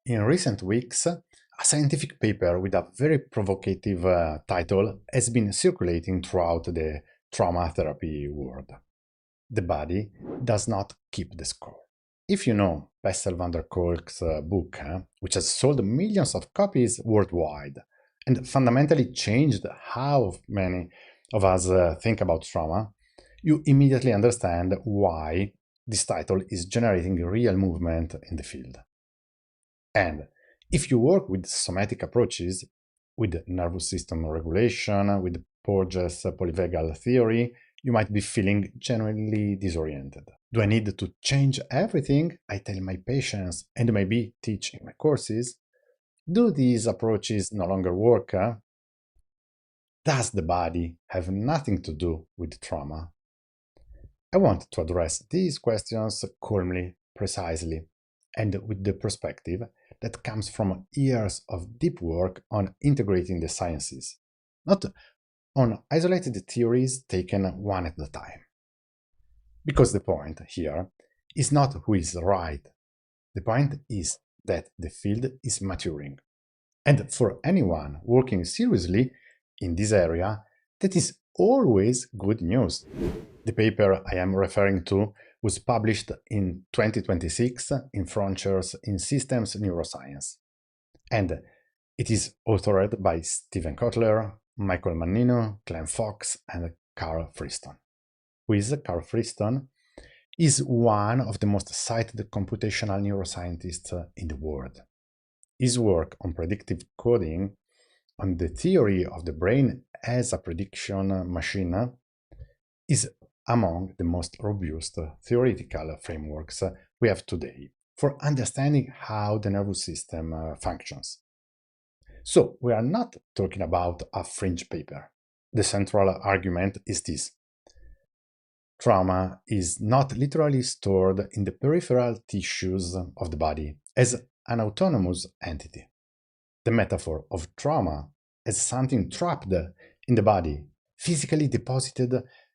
In recent weeks, a scientific paper with a very provocative title has been circulating throughout the trauma therapy world. The body does not keep the score. If you know Bessel Van Der Kolk's book, which has sold millions of copies worldwide and fundamentally changed how many of us think about trauma, you immediately understand why this title is generating real movement in the field. And if you work with somatic approaches, with nervous system regulation, with Porges' polyvagal theory, you might be feeling genuinely disoriented. Do I need to change everything I tell my patients and maybe teach in my courses? Do these approaches no longer work? Does the body have nothing to do with trauma? I want to address these questions calmly, precisely, and with the perspective that comes from years of deep work on integrating the sciences, not on isolated theories taken one at a time. Because the point here is not who is right. The point is that the field is maturing. And for anyone working seriously in this area, that is always good news. The paper I am referring to was published in 2026 in Frontiers in Systems Neuroscience. And it is authored by Stephen Kotler, Michael Mannino, Clem Fox, and Carl Friston. Who is Carl Friston? Is one of the most cited computational neuroscientists in the world. His work on predictive coding, on the theory of the brain as a prediction machine, is among the most robust theoretical frameworks we have today for understanding how the nervous system functions. So, we are not talking about a fringe paper. The central argument is this. Trauma is not literally stored in the peripheral tissues of the body as an autonomous entity. The metaphor of trauma as something trapped in the body, physically deposited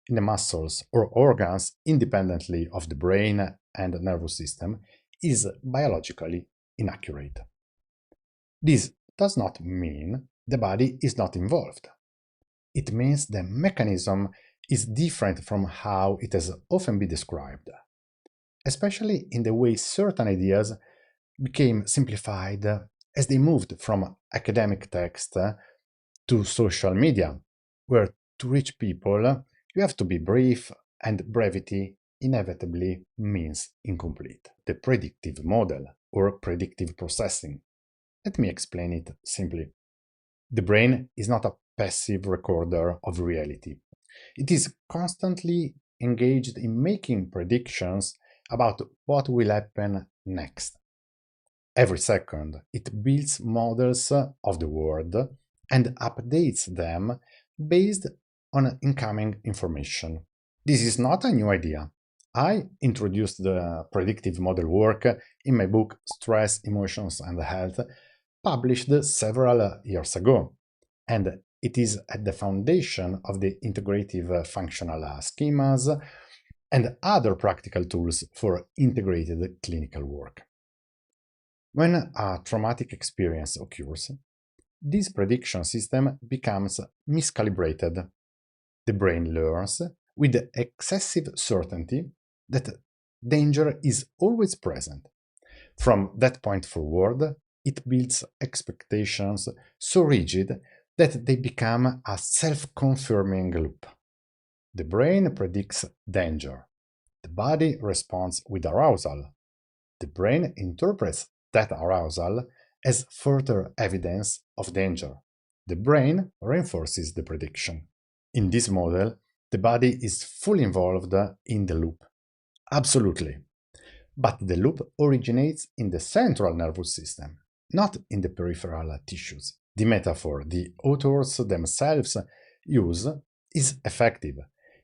in the muscles or organs independently of the brain and nervous system, is biologically inaccurate. This does not mean the body is not involved. It means the mechanism is different from how it has often been described, especially in the way certain ideas became simplified as they moved from academic text to social media, where to reach people you have to be brief, and brevity inevitably means incomplete. The predictive model, or predictive processing. Let me explain it simply. The brain is not a passive recorder of reality. It is constantly engaged in making predictions about what will happen next. Every second, it builds models of the world and updates them based on incoming information. This is not a new idea. I introduced the predictive model work in my book Stress, Emotions and Health, published several years ago, and it is at the foundation of the integrative functional schemas and other practical tools for integrated clinical work. When a traumatic experience occurs, this prediction system becomes miscalibrated. The brain learns with excessive certainty that danger is always present. From that point forward, it builds expectations so rigid that they become a self-confirming loop. The brain predicts danger. The body responds with arousal. The brain interprets that arousal as further evidence of danger. The brain reinforces the prediction. In this model, the body is fully involved in the loop. Absolutely. But the loop originates in the central nervous system, not in the peripheral tissues. The metaphor the authors themselves use is effective.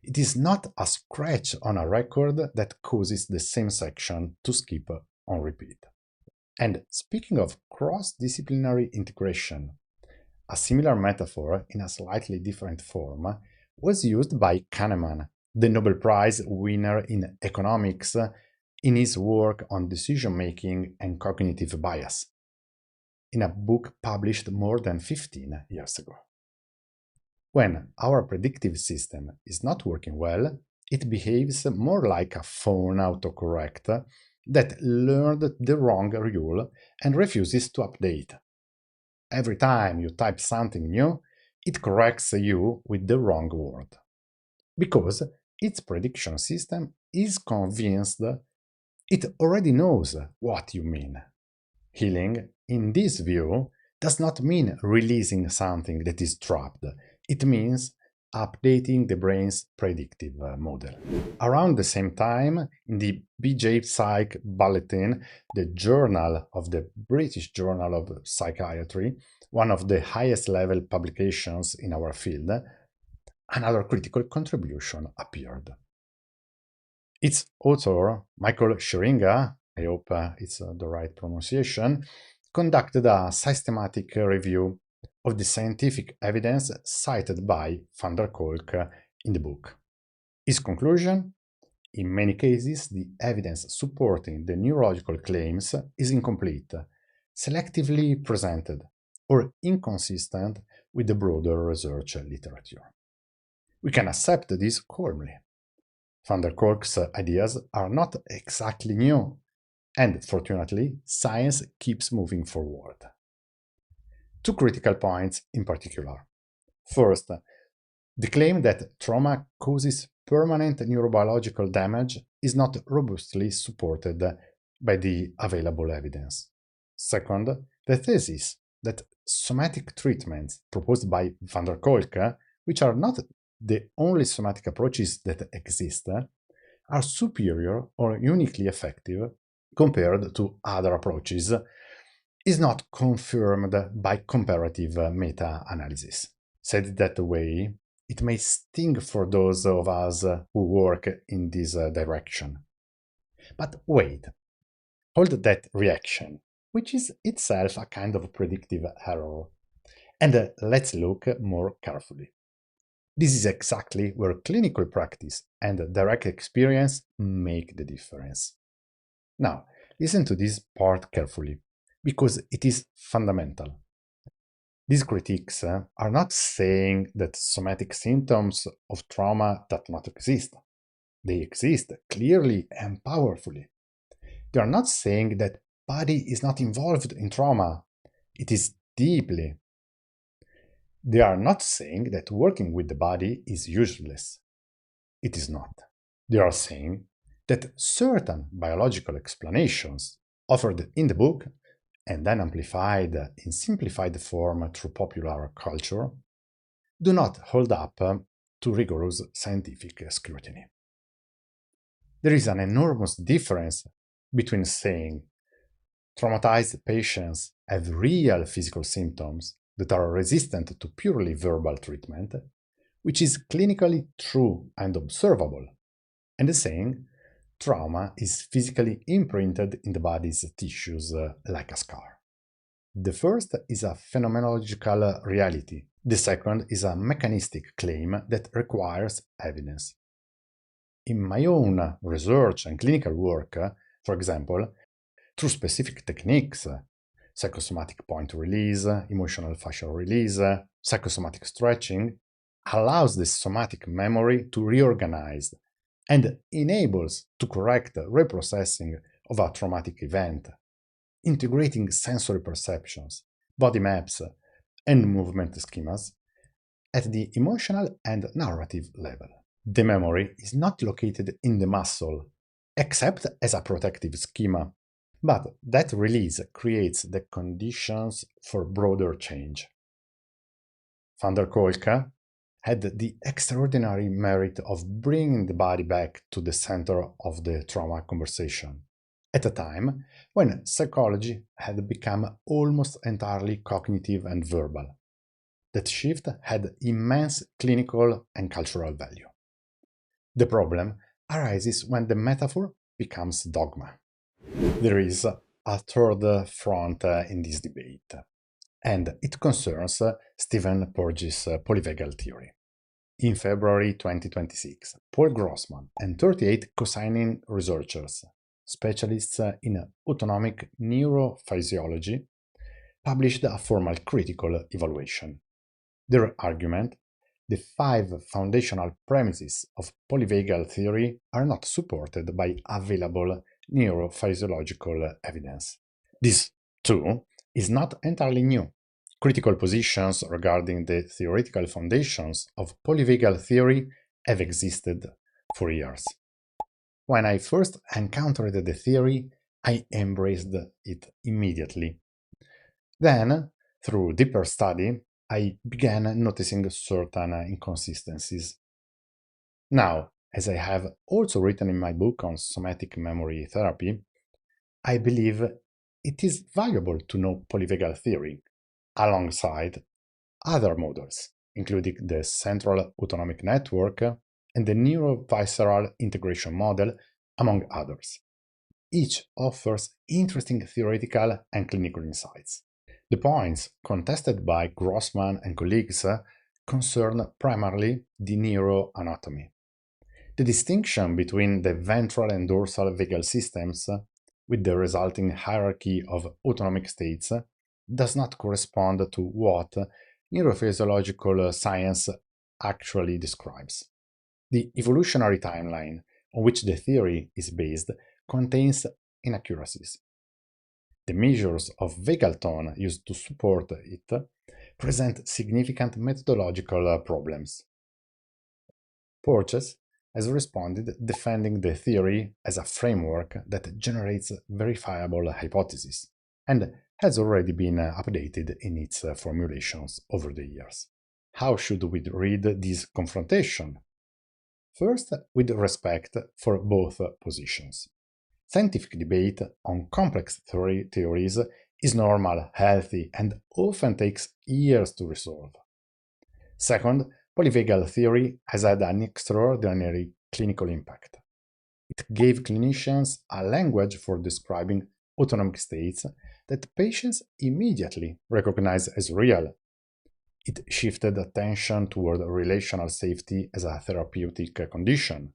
It is not a scratch on a record that causes the same section to skip on repeat. And speaking of cross-disciplinary integration, a similar metaphor in a slightly different form was used by Kahneman the Nobel Prize winner in economics, in his work on decision-making and cognitive bias, in a book published more than 15 years ago. When our predictive system is not working well, it behaves more like a phone autocorrect that learned the wrong rule and refuses to update. Every time you type something new, it corrects you with the wrong word, because its prediction system is convinced it already knows what you mean. Healing, in this view, does not mean releasing something that is trapped. It means updating the brain's predictive model. Around the same time, in the BJ Psych Bulletin, the journal of the British Journal of Psychiatry, one of the highest level publications in our field, another critical contribution appeared. Its author, Michael Scheringa, I hope it's the right pronunciation, conducted a systematic review of the scientific evidence cited by Van der Kolk in the book. His conclusion? In many cases, the evidence supporting the neurological claims is incomplete, selectively presented, or inconsistent with the broader research literature. We can accept this calmly. Van der Kolk's ideas are not exactly new, and fortunately, science keeps moving forward. Two critical points in particular. First, the claim that trauma causes permanent neurobiological damage is not robustly supported by the available evidence. Second, the thesis that somatic treatments proposed by Van der Kolk, which are not the only somatic approaches that exist, are superior or uniquely effective compared to other approaches, is not confirmed by comparative meta-analysis. Said that way, it may sting for those of us who work in this direction. But wait, hold that reaction, which is itself a kind of predictive error, and let's look more carefully. This is exactly where clinical practice and direct experience make the difference. Now, listen to this part carefully, because it is fundamental. These critiques are not saying that somatic symptoms of trauma do not exist. They exist clearly and powerfully. They are not saying that body is not involved in trauma. It is deeply. They are not saying that working with the body is useless. It is not. They are saying that certain biological explanations offered in the book and then amplified in simplified form through popular culture do not hold up to rigorous scientific scrutiny. There is an enormous difference between saying traumatized patients have real physical symptoms that are resistant to purely verbal treatment, which is clinically true and observable, and saying trauma is physically imprinted in the body's tissues like a scar. The first is a phenomenological reality. The second is a mechanistic claim that requires evidence. In my own research and clinical work, for example, through specific techniques, psychosomatic point release, emotional facial release, psychosomatic stretching, allows the somatic memory to reorganize and enables to correct reprocessing of a traumatic event, integrating sensory perceptions, body maps, and movement schemas at the emotional and narrative level. The memory is not located in the muscle, except as a protective schema, but that release creates the conditions for broader change. Van der Kolk had the extraordinary merit of bringing the body back to the center of the trauma conversation, at a time when psychology had become almost entirely cognitive and verbal. That shift had immense clinical and cultural value. The problem arises when the metaphor becomes dogma. There is a third front in this debate, and it concerns Stephen Porges' polyvagal theory. In February 2026, Paul Grossman and 38 co-signing researchers, specialists in autonomic neurophysiology, published a formal critical evaluation. Their argument: the 5 foundational premises of polyvagal theory are not supported by available neurophysiological evidence. This, too, is not entirely new. Critical positions regarding the theoretical foundations of polyvagal theory have existed for years. When I first encountered the theory, I embraced it immediately. Then, through deeper study, I began noticing certain inconsistencies. Now, as I have also written in my book on somatic memory therapy, I believe it is valuable to know polyvagal theory alongside other models, including the central autonomic network and the neurovisceral integration model, among others. Each offers interesting theoretical and clinical insights. The points contested by Grossman and colleagues concern primarily the neuroanatomy. The distinction between the ventral and dorsal vagal systems, with the resulting hierarchy of autonomic states, does not correspond to what neurophysiological science actually describes. The evolutionary timeline on which the theory is based contains inaccuracies. The measures of vagal tone used to support it present significant methodological problems. Porges has responded defending the theory as a framework that generates verifiable hypotheses, and has already been updated in its formulations over the years. How should we read this confrontation? First, with respect for both positions. Scientific debate on complex theories is normal, healthy, and often takes years to resolve. Second, polyvagal theory has had an extraordinary clinical impact. It gave clinicians a language for describing autonomic states that patients immediately recognize as real. It shifted attention toward relational safety as a therapeutic condition.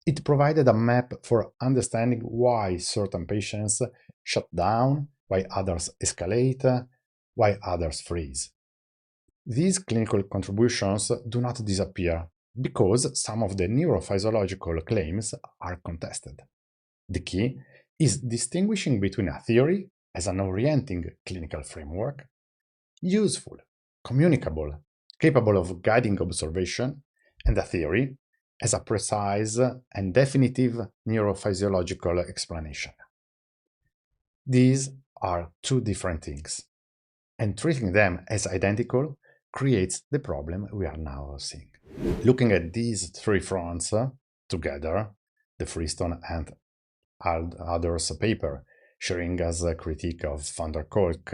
It provided a map for understanding why certain patients shut down, why others escalate, why others freeze. These clinical contributions do not disappear because some of the neurophysiological claims are contested. The key is distinguishing between a theory as an orienting clinical framework, useful, communicable, capable of guiding observation, and a theory as a precise and definitive neurophysiological explanation. These are two different things, and treating them as identical creates the problem we are now seeing. Looking at these 3 fronts together, the Freestone and others paper, sharing as a critique of Van Der Kolk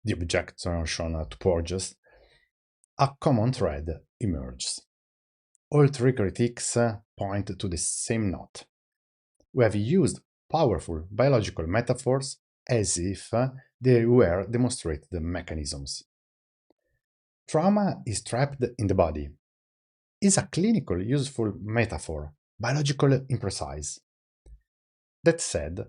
the objection to Porges, a common thread emerges. All 3 critiques point to the same note. We have used powerful biological metaphors as if they were demonstrated mechanisms. Trauma is trapped in the body is a clinical useful metaphor, biological imprecise. That said,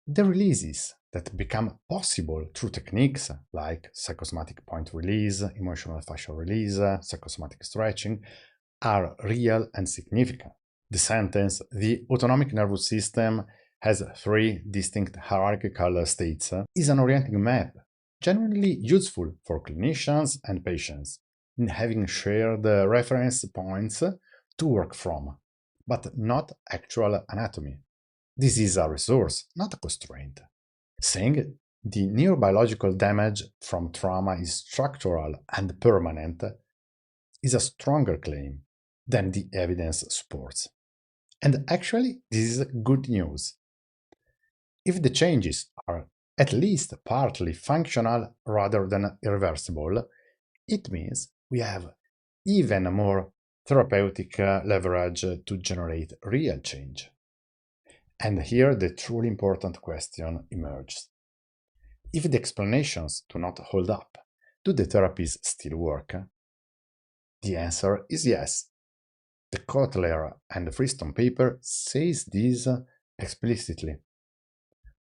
the releases that become possible through techniques like psychosomatic point release, emotional facial release, psychosomatic stretching are real and significant. The sentence, "the autonomic nervous system has 3 distinct hierarchical states," is an orienting map, genuinely useful for clinicians and patients in having shared reference points to work from, but not actual anatomy. This is a resource, not a constraint. Saying the neurobiological damage from trauma is structural and permanent is a stronger claim than the evidence supports. And actually, this is good news. If the changes are at least partly functional rather than irreversible, it means we have even more therapeutic leverage to generate real change. And here the truly important question emerges. If the explanations do not hold up, do the therapies still work? The answer is yes. The Kotler and the Freestone paper says this explicitly.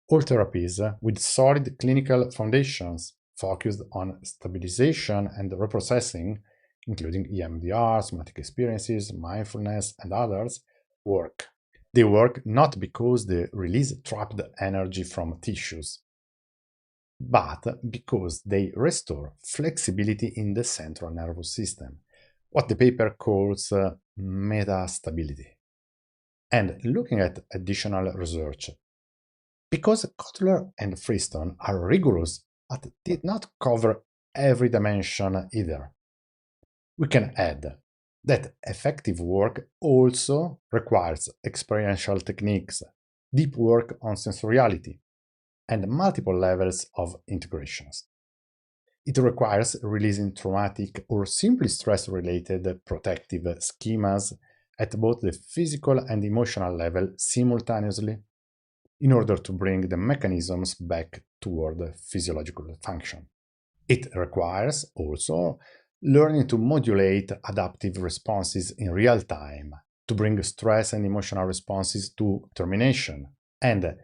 All therapies with solid clinical foundations focused on stabilization and reprocessing, including EMDR, somatic experiences, mindfulness, and others, work. They work not because they release trapped energy from tissues, but because they restore flexibility in the central nervous system, what the paper calls metastability. And looking at additional research, because Kotler and Freestone are rigorous but did not cover every dimension either, we can add that effective work also requires experiential techniques, deep work on sensoriality, and multiple levels of integrations. It requires releasing traumatic or simply stress-related protective schemas at both the physical and emotional level simultaneously in order to bring the mechanisms back toward physiological function. It requires also learning to modulate adaptive responses in real time, to bring stress and emotional responses to termination, and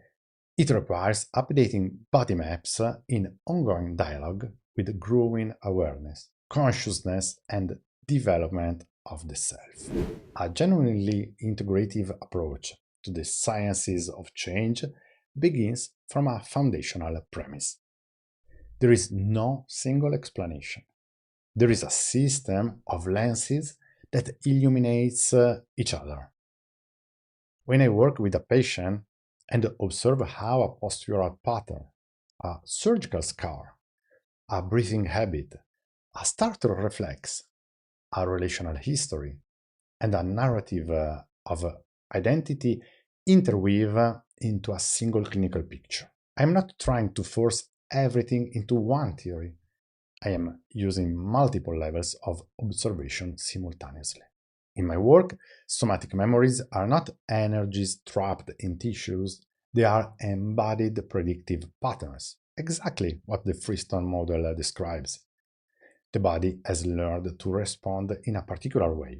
it requires updating body maps in ongoing dialogue with growing awareness, consciousness, and development of the self. A genuinely integrative approach to the sciences of change begins from a foundational premise. There is no single explanation. There is a system of lenses that illuminates each other. When I work with a patient and observe how a postural pattern, a surgical scar, a breathing habit, a starter reflex, a relational history, and a narrative of identity interweave into a single clinical picture. I'm not trying to force everything into one theory. I am using multiple levels of observation simultaneously. In my work, somatic memories are not energies trapped in tissues, they are embodied predictive patterns, exactly what the Freestone model describes. The body has learned to respond in a particular way,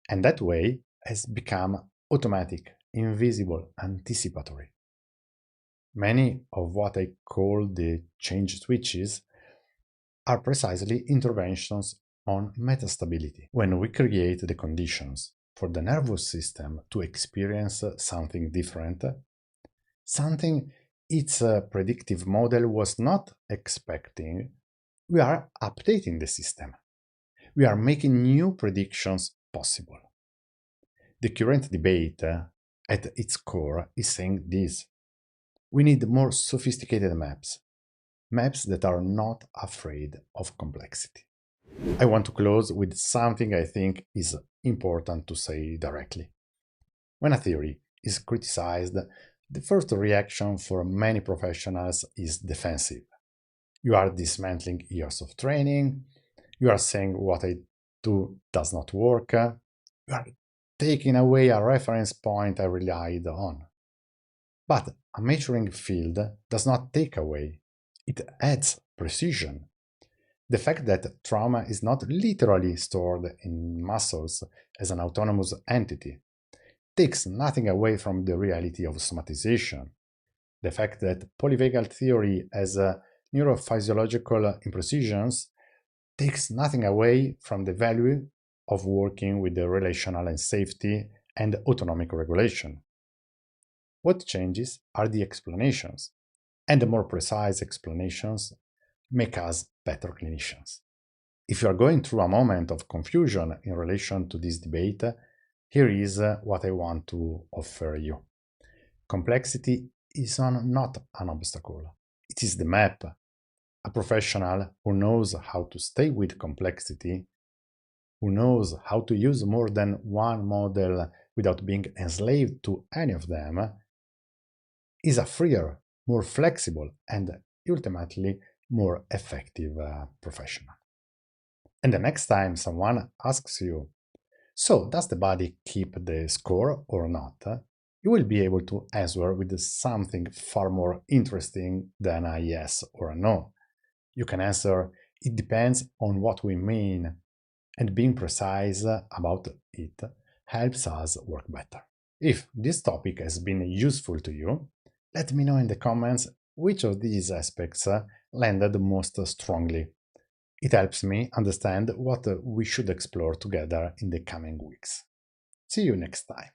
and that way has become automatic, invisible, anticipatory. Many of what I call the change switches are precisely interventions on metastability, when we create the conditions for the nervous system to experience something different, something its predictive model was not expecting, we are updating the system. We are making new predictions possible. The current debate, at its core, is saying this. We need more sophisticated maps, maps that are not afraid of complexity. I want to close with something I think is important to say directly. When a theory is criticized, the first reaction for many professionals is defensive. You are dismantling years of training, you are saying what I do does not work, you are taking away a reference point I relied on. But a measuring field does not take away, it adds precision. The fact that trauma is not literally stored in muscles as an autonomous entity takes nothing away from the reality of somatization. The fact that polyvagal theory has neurophysiological imprecisions takes nothing away from the value of working with the relational and safety and autonomic regulation. What changes are the explanations, and the more precise explanations make us better clinicians. If you are going through a moment of confusion in relation to this debate, here is what I want to offer you. Complexity is not an obstacle, it is the map. A professional who knows how to stay with complexity, who knows how to use more than one model without being enslaved to any of them, is a freer, more flexible, and ultimately more effective professional. And the next time someone asks you, so does the body keep the score or not? You will be able to answer with something far more interesting than a yes or a no. You can answer, it depends on what we mean, and being precise about it helps us work better. If this topic has been useful to you, let me know in the comments which of these aspects landed most strongly. It helps me understand what we should explore together in the coming weeks. See you next time.